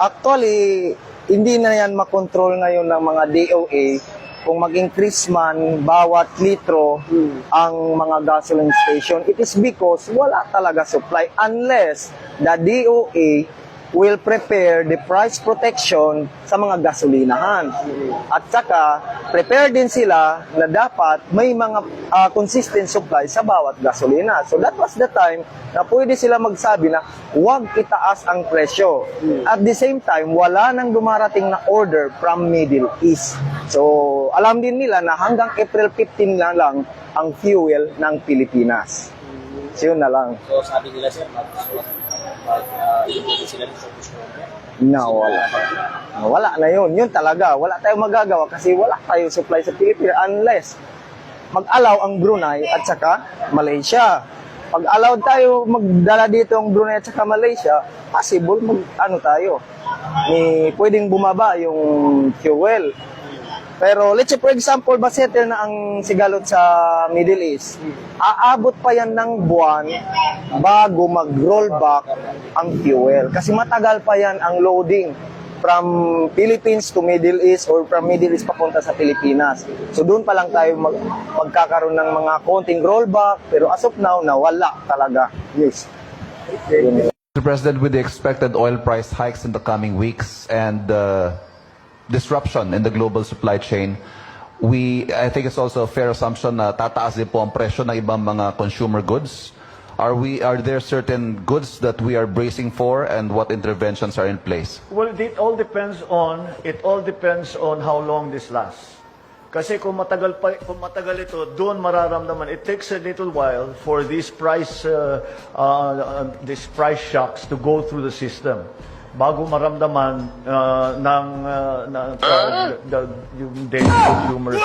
Actually, hindi na yan makontrol ngayon ng mga DOA kung mag-increase man bawat litro ang mga gasoline station. It is because wala talaga supply unless the DOA will prepare the price protection sa mga gasolinahan. At saka, prepare din sila na dapat may mga consistent supply sa bawat gasolina. So that was the time na pwede sila magsabi na huwag itaas ang presyo. At the same time, wala nang dumarating na order from Middle East. So alam din nila na hanggang April 15 na lang ang fuel ng Pilipinas. So yun na lang. So sabi nila sir, sila Na wala. Wala na yun. Yun talaga. Wala tayong magagawa kasi wala tayong supply sa Pilipinas unless mag-allow ang Brunei at saka Malaysia. Pag allow tayo magdala dito ang Brunei at saka Malaysia, possible tayo. Pwedeng bumaba yung fuel. Pero let's say for example, basettle na ang sigalot sa Middle East. Aabot pa yan ng buwan bago mag-roll back ang fuel. Kasi matagal pa yan ang loading from Philippines to Middle East or from Middle East papunta sa Pilipinas. So doon pa lang tayo magkakaroon ng mga konting rollback. Pero as of now, nawala talaga. Yes. Mr. President, with the expected oil price hikes in the coming weeks and disruption in the global supply chain, I think it's also a fair assumption na tataas din po ang presyo ng ibang mga consumer goods. Are there certain goods that we are bracing for, and what interventions are in place? Well, it all depends on how long this lasts. Kasi kung matagal ito, doon mararamdaman. It takes a little while for these price shocks to go through the system bago maramdaman yung daily consumers,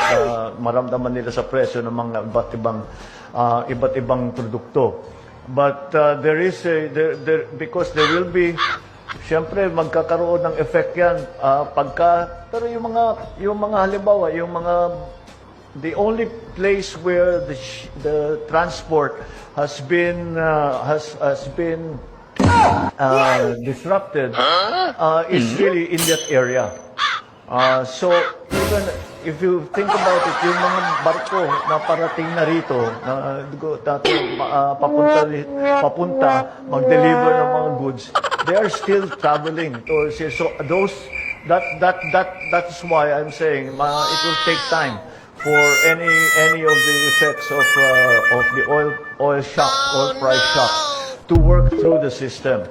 maramdaman nila sa presyo ng mga iba't ibang produkto. But because there will be, siyempre magkakaroon ng effect yan pero yung mga halimbawa, the only place where the transport has been disrupted is really in that area. So even if you think about it, yung mga barko na parating na rito, papunta, mag-deliver ng mga goods, they are still traveling. So that's why I'm saying it will take time for any of the effects of the oil price shock to work through the system.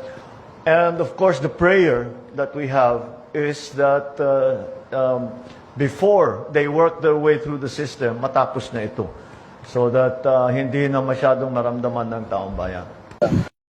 And of course, the prayer that we have is that before they work their way through the system, matapos na ito. So that hindi na masyadong maramdaman ng taong bayan.